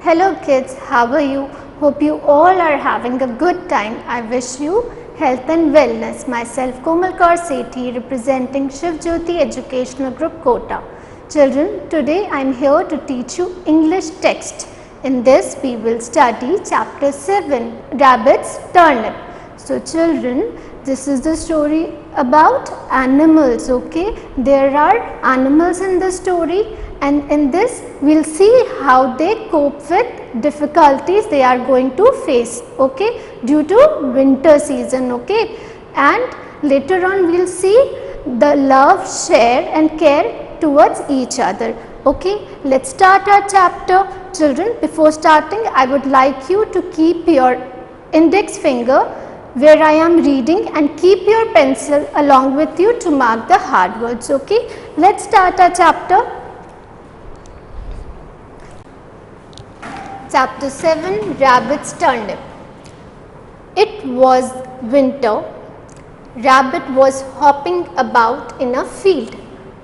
Hello kids, how are you? Hope you all are having a good time. I wish you health and wellness. Myself Komal Kaur Sethi representing Shiv Jyoti Educational Group Kota. Children, today I am here to teach you English text. In this we will study chapter 7, Rabbit's Turnip. So children, this is the story about animals, okay? There are animals in the story, and in this we will see how they cope with difficulties they are going to face, okay, due to winter season, okay. And later on we will see the love, share and care towards each other, okay. Let's start our chapter. Children, before starting I would like you to keep your index finger where I am reading and keep your pencil along with you to mark the hard words, okay. Let's start our chapter. Chapter 7, Rabbit's Turnip. It was winter. Rabbit was hopping about in a field.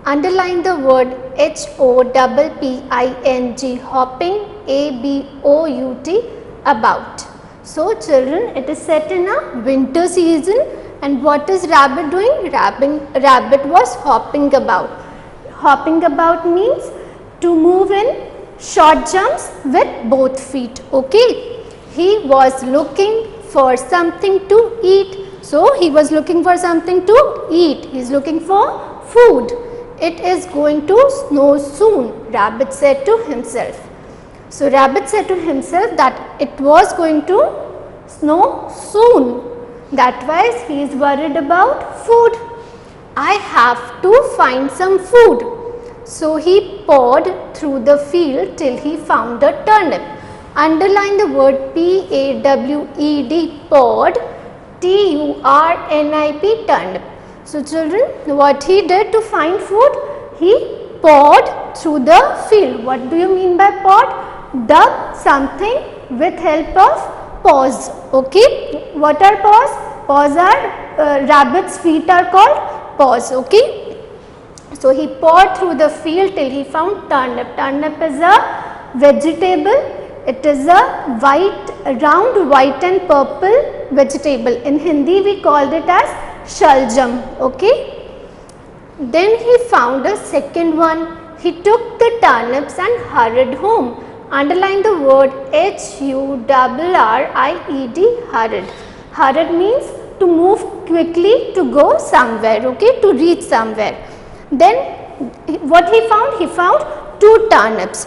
Underline the word HOPPING, hopping, ABOUT, about. So children, it is set in a winter season, and what is rabbit doing? Rabbit was hopping about. Hopping about means to move in short jumps with both feet, okay. He was looking for something to eat. So he was looking for something to eat. He is looking for food. It is going to snow soon, Rabbit said to himself. So Rabbit said to himself that it was going to snow soon. That why he is worried about food. I have to find some food. So he pawed through the field till he found a turnip. Underline the word PAWED, pawed, TURNIP, turnip. So children, what he did to find food? He pawed through the field. What do you mean by pawed? Dug something with help of paws, okay. What are paws? Paws are, rabbit's feet are called paws, okay. So he pawed through the field till he found turnip. Turnip is a vegetable. It is a round white and purple vegetable. In Hindi we called it as shaljam, okay. Then he found a second one. He took the turnips and hurried home. Underline the word HURRIED, hurried. Hurried means to move quickly to go somewhere, okay, to reach somewhere. Then what he found? He found 2 turnips.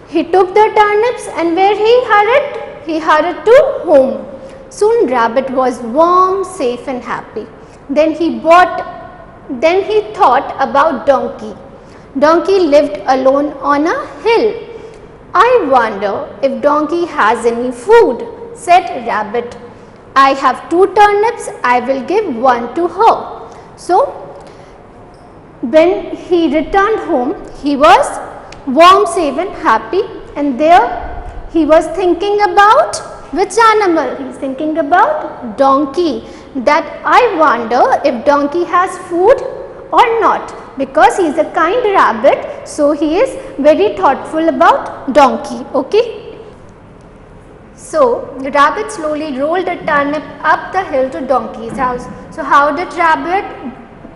He took the turnips and where he hurried? He hurried to home. Soon Rabbit was warm, safe and happy. Then he thought about Donkey. Donkey lived alone on a hill. I wonder if Donkey has any food, said Rabbit. I have 2 turnips, I will give one to her. So when he returned home, he was warm, safe and happy, and there he was thinking about which animal? He is thinking about Donkey, that I wonder if Donkey has food or not, because he is a kind rabbit, so he is very thoughtful about Donkey, okay. So the rabbit slowly rolled a turnip up the hill to Donkey's house. So how did Rabbit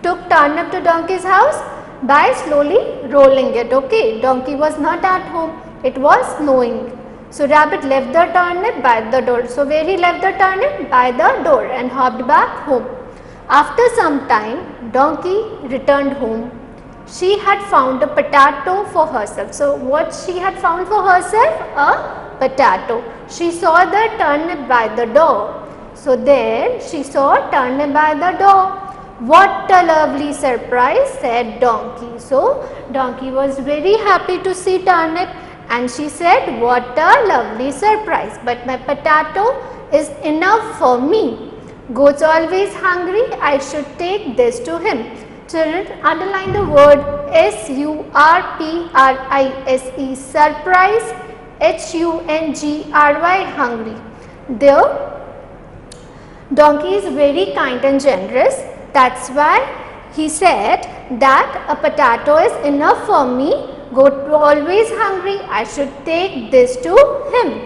took turnip to Donkey's house? By slowly rolling it, okay. Donkey was not at home, it was snowing. So Rabbit left the turnip by the door. So where he left the turnip? By the door, and hopped back home. After some time, Donkey returned home. She had found a potato for herself. So what she had found for herself? A potato. She saw the turnip by the door. So there she saw turnip by the door. What a lovely surprise, said Donkey. So Donkey was very happy to see turnip, and she said, what a lovely surprise, but my potato is enough for me. Goat's always hungry, I should take this to him. Children, underline the word SURPRISE, surprise, HUNGRY, hungry. There, Donkey is very kind and generous. That's why he said that a potato is enough for me, Goat always hungry, I should take this to him.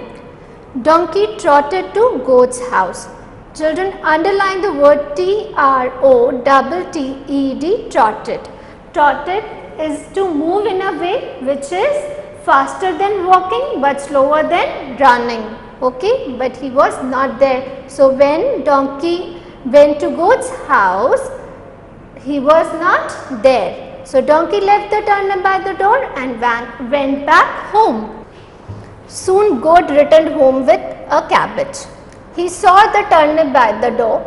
Donkey trotted to goat's house. Children, underline the word TROTTED, trotted. Trotted is to move in a way which is faster than walking but slower than running. Okay, but he was not there. So when donkey went to goat's house, he was not there. So donkey left the turnip by the door and went back home. Soon goat returned home with a cabbage. He saw the turnip by the door.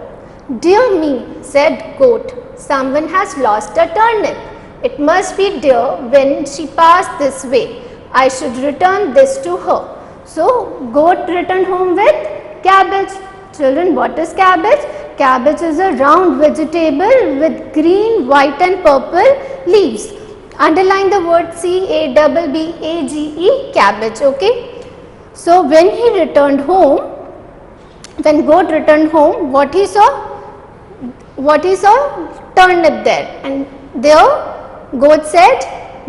Dear me, said goat, someone has lost a turnip. It must be dear when she passed this way. I should return this to her. So goat returned home with cabbage. Children, what is cabbage? Cabbage is a round vegetable with green, white and purple leaves. Underline the word CABBAGE, cabbage. Okay. So when he returned home, when goat returned home, what he saw? Turnip there, and there goat said,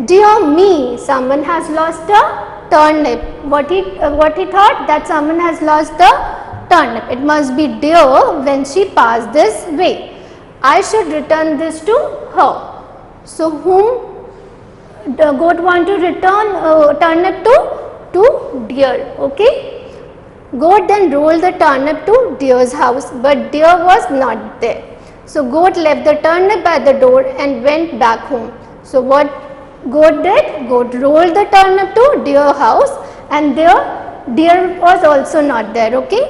dear me, someone has lost a turnip. What he thought? That someone has lost the turnip. It must be dear when she passed this way. I should return this to her. So whom the goat want to return turnip to? To deer. Okay. Goat then rolled the turnip to deer's house, but deer was not there. So goat left the turnip by the door and went back home. So what goat did? Goat rolled the turnip to deer house, and there deer was also not there. Okay.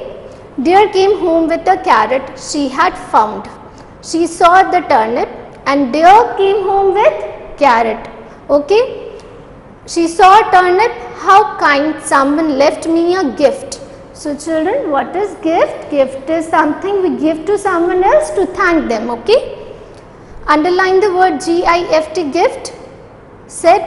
Deer came home with a carrot she had found. She saw the turnip and deer came home with carrot. Okay. She saw turnip. How kind, someone left me a gift. So children, what is gift? Gift is something we give to someone else to thank them. Okay. Underline the word GIFT, gift. Said,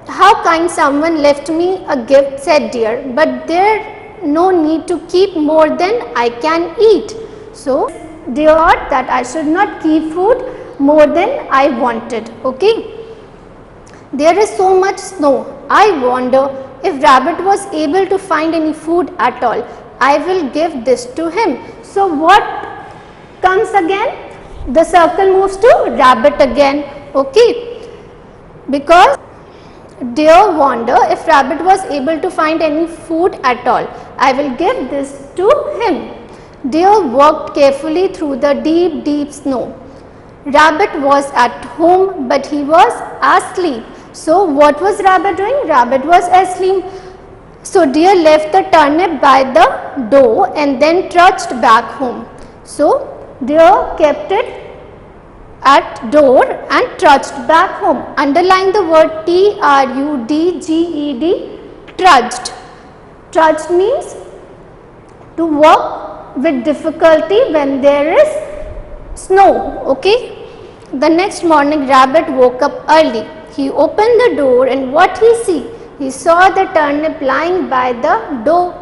how kind, someone left me a gift, said deer, but there no need to keep more than I can eat. So deer thought that I should not keep food more than I wanted. Okay. There is so much snow. I wonder if rabbit was able to find any food at all. I will give this to him. So what comes again? The circle moves to rabbit again. Okay. Because deer wonder if rabbit was able to find any food at all. I will give this to him. Deer walked carefully through the deep snow. Rabbit was at home, but he was asleep. So what was rabbit doing? Rabbit was asleep. So deer left the turnip by the door and then trudged back home. So deer kept it at door and trudged back home. Underline the word TRUDGED, trudged. Trudged means to walk with difficulty when there is snow. Okay. The next morning rabbit woke up early. He opened the door and what he see? He saw the turnip lying by the door.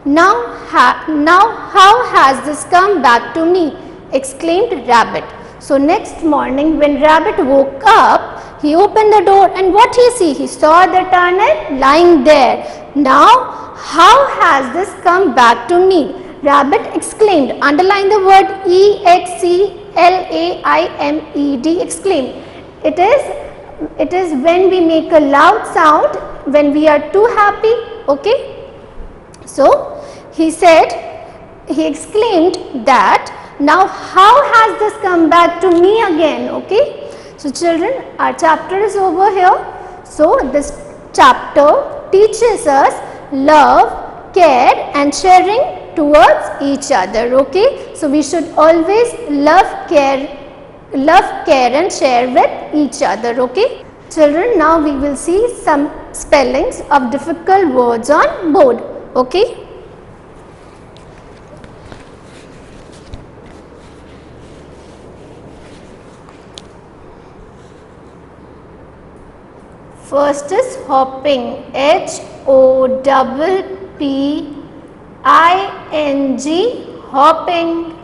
Now how has this come back to me? Exclaimed rabbit. So next morning when rabbit woke up, he opened the door and what he see? He saw the turnip lying there. Now how has this come back to me? Rabbit exclaimed. Underline the word EXCLAIMED, exclaimed. It is when we make a loud sound when we are too happy. Okay. So he exclaimed that now how has this come back to me again. Okay. So children, our chapter is over here. So this chapter teaches us love, care and sharing towards each other. Okay. So we should always love, care and share with each other. Okay. Children, now we will see some spellings of difficult words on board. Okay. First is hopping, HOPPING, hopping.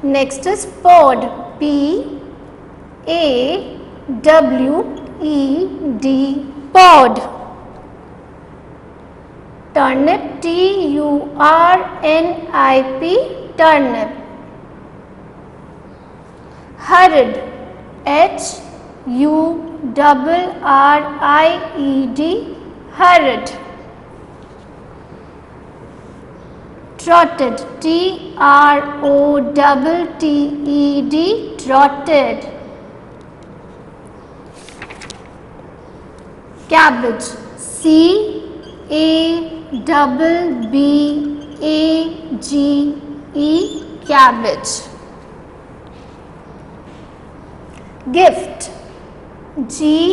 Next is pod, PAWD, Pod. Turnip, Turnip, turnip. Hurried, Hurried, hurried. Trotted, Trotted, trotted. Cabbage, Cabbage, cabbage. Gift, Gift,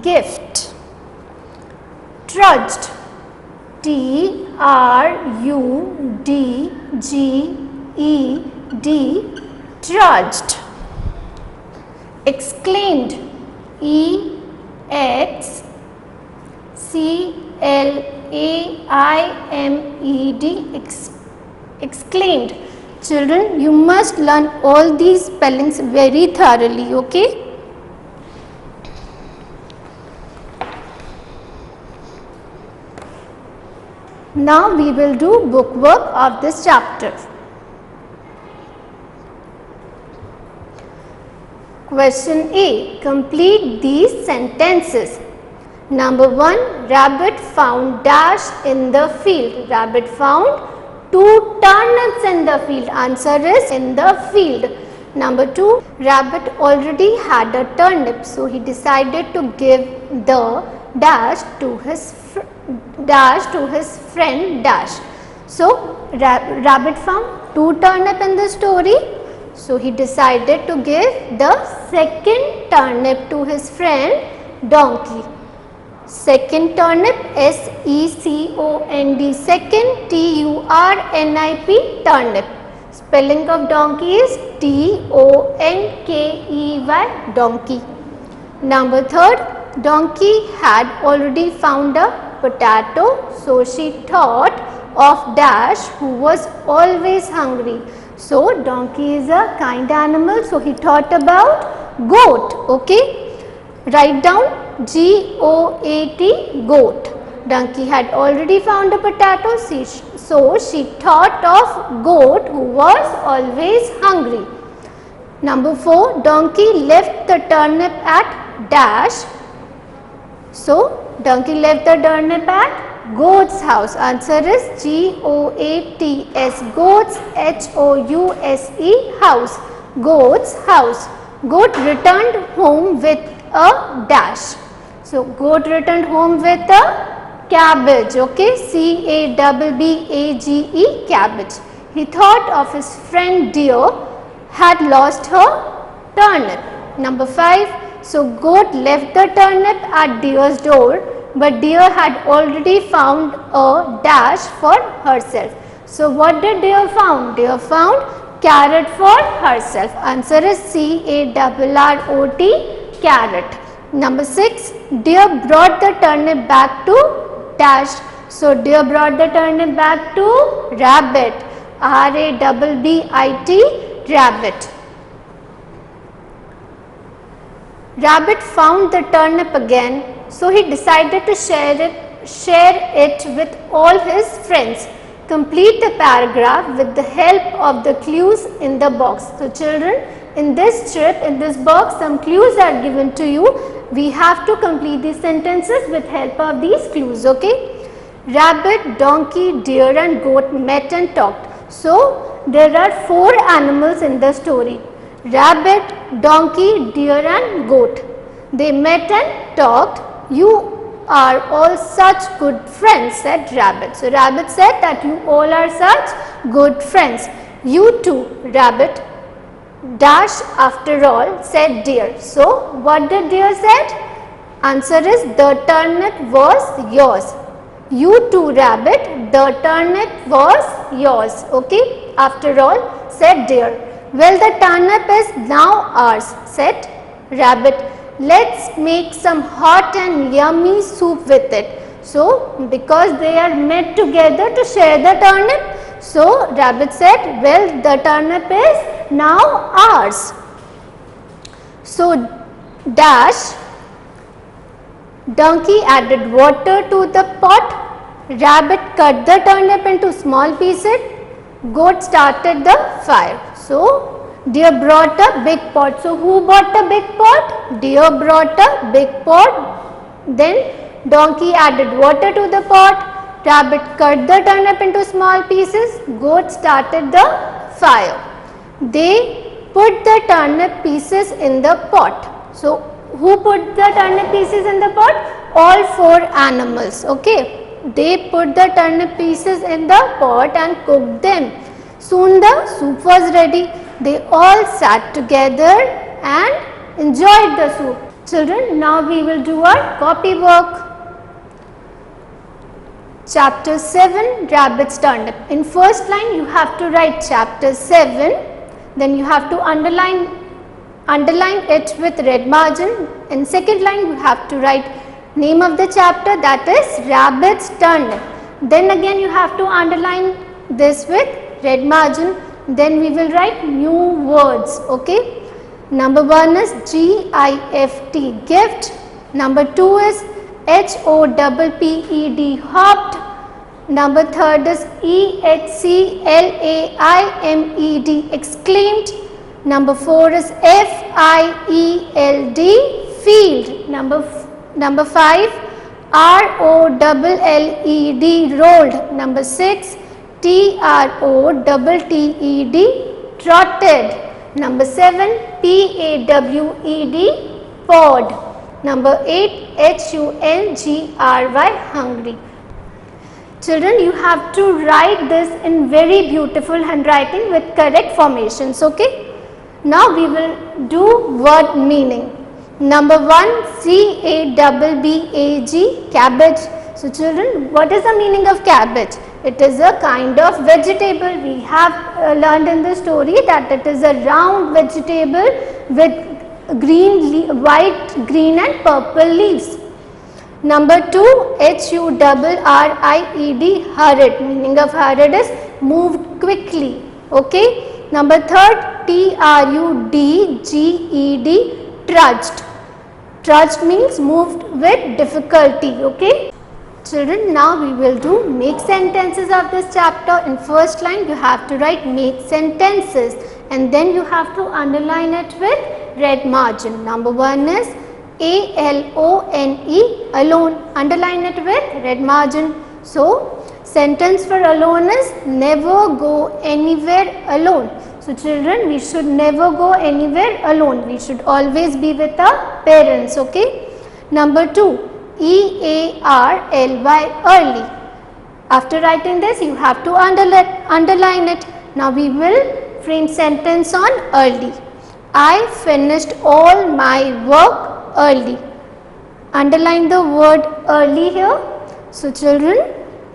gift. Trudged, Trudged, trudged. Exclaimed, Exclaimed, exclaimed. Children, you must learn all these spellings very thoroughly, okay? Now we will do bookwork of this chapter. Question A. Complete these sentences. Number 1. Rabbit found dash in the field. Rabbit found 2 turnips in the field. Answer is in the field. Number 2. Rabbit already had a turnip, so he decided to give the dash to his friend dash. So rabbit found 2 turnip in the story. So he decided to give the second turnip to his friend donkey. Second turnip, second, second, turnip, turnip. Spelling of donkey is donkey, donkey. Number 3rd, donkey had already found a potato, so she thought of dash who was always hungry. So donkey is a kind animal, so he thought about goat, okay? Write down GOAT, goat. Donkey had already found a potato, so she thought of goat who was always hungry. Number 4, donkey left the turnip at dash. So donkey left the turnip at goat's house. Answer is GOATS, goat's, HOUSE, house, goat's house. Goat returned home with a dash. So goat returned home with a cabbage, okay, CABBAGE, cabbage. He thought of his friend deer had lost her turnip. Number 5, so goat left the turnip at deer's door, but deer had already found a dash for herself. So what did deer found? Deer found carrot for herself. Answer is CARROT, carrot. Number 6, deer brought the turnip back to dash. So deer brought the turnip back to rabbit, RABBIT, rabbit. Rabbit found the turnip again, so he decided to share it with all his friends. Complete the paragraph with the help of the clues in the box. So children, in this strip, in this box, some clues are given to you. We have to complete these sentences with help of these clues, okay? Rabbit, donkey, deer and goat met and talked. So there are 4 animals in the story. Rabbit, donkey, deer and goat. They met and talked. You are all such good friends, said rabbit. So rabbit said that you all are such good friends. You too, rabbit. Dash after all, said deer. So what did deer said? Answer is the turnip was yours. You too, rabbit, the turnip was yours. Okay, after all, said deer. Well, the turnip is now ours, said rabbit. Let's make some hot and yummy soup with it. So because they are met together to share the turnip, so rabbit said, well, the turnip is now ours. So dash, donkey added water to the pot, rabbit cut the turnip into small pieces, goat started the fire. So deer brought a big pot. So who brought a big pot? Deer brought a big pot. Then donkey added water to the pot, rabbit cut the turnip into small pieces, goat started the fire. They put the turnip pieces in the pot. So who put the turnip pieces in the pot? All four animals. Okay, they put the turnip pieces in the pot and cooked them. Soon the soup was ready. They all sat together and enjoyed the soup. Children, now we will do our copy work. Chapter 7, Rabbit's Turnip. In first line you have to write chapter 7, then you have to underline it with red margin. In second line you have to write name of the chapter, that is Rabbit's Turnip. Then again you have to underline this with red margin. Then we will write new words. Okay. Number 1 is G-I-F-T, gift. Number 2 is H-O-P-P-E-D, hopped. Number 3rd is E-H-C-L-A-I-M-E-D, exclaimed. Number 4 is F-I-E-L-D, field. Number 5, R-O-L-L-E-D, rolled. Number 6, T-R-O-T-T-E-D, trotted. Number 7, P-A-W-E-D, pawed. Number 8, H-U-N-G-R-Y, hungry. Children, you have to write this in very beautiful handwriting with correct formations. Okay. Now we will do word meaning. Number 1, C-A-B-B-A-G, cabbage. So children, what is the meaning of cabbage? It is a kind of vegetable. We have learned in the story that it is a round vegetable with white, green and purple leaves. Number 2, H-U-R-R-I-E-D, hurried. Meaning of hurried is moved quickly. Okay. Number 3rd, T-R-U-D-G-E-D, trudged. Trudged means moved with difficulty. Okay. Children, now we will do make sentences of this chapter. In first line you have to write make sentences and then you have to underline it with red margin. Number 1 is A-L-O-N-E, alone. Underline it with red margin. So sentence for alone is never go anywhere alone. So children, we should never go anywhere alone. We should always be with our parents. Okay. Number 2, E-A-R-L-Y, early. After writing this you have to underline it. Now we will frame sentence on early. I finished all my work early. Underline the word early here. So children,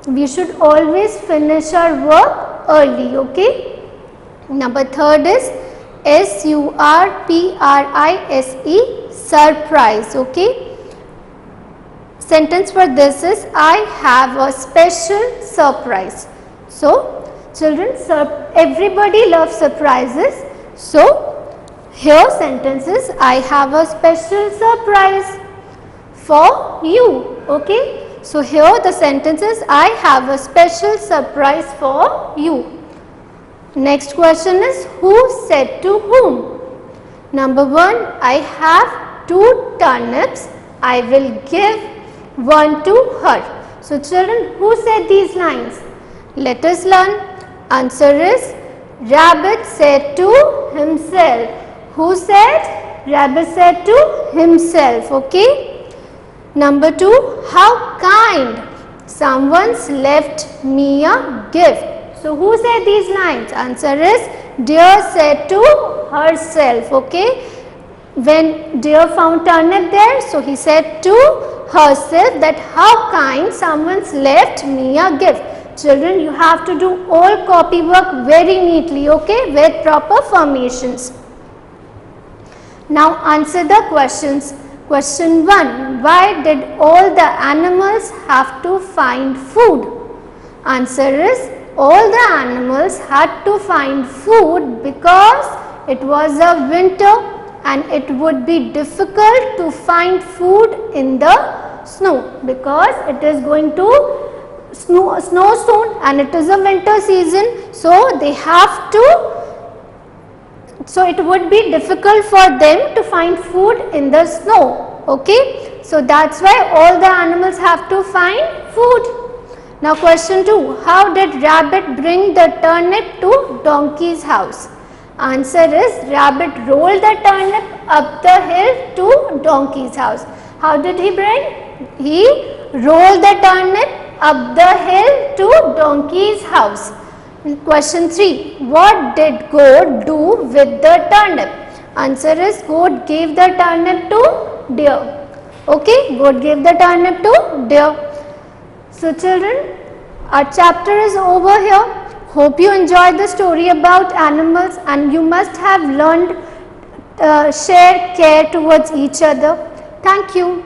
we should always finish our work early. Okay. Number 3rd is S-U-R-P-R-I-S-E, surprise. Okay. Sentence for this is I have a special surprise. So children, everybody loves surprises. So here sentence is I have a special surprise for you. Okay. So here the sentence is I have a special surprise for you. Next question is who said to whom? Number 1, I have 2 turnips. I will give one to her. So children, who said these lines? Let us learn. Answer is Rabbit said to himself. Who said? Rabbit said to himself. Okay. Number 2, how kind. Someone's left me a gift. So who said these lines? Answer is Deer said to herself. Okay. When Deer found turnip there, so he said to herself that how kind, someone's left me a gift. Children, you have to do all copy work very neatly. Okay, with proper formations. Now answer the questions. Question 1. Why did all the animals have to find food? Answer is all the animals had to find food because it was a winter and it would be difficult to find food in the snow because it is going to snow soon and it is a winter season, so they have to, so it would be difficult for them to find food in the snow. Okay, so that's why all the animals have to find food. Now question 2, how did rabbit bring the turnip to donkey's house? Answer is, rabbit rolled the turnip up the hill to donkey's house. How did he bring? He rolled the turnip up the hill to donkey's house. Question 3, what did goat do with the turnip? Answer is, goat gave the turnip to deer. Okay, goat gave the turnip to deer. So children, our chapter is over here. Hope you enjoyed the story about animals and you must have learned share care towards each other. Thank you.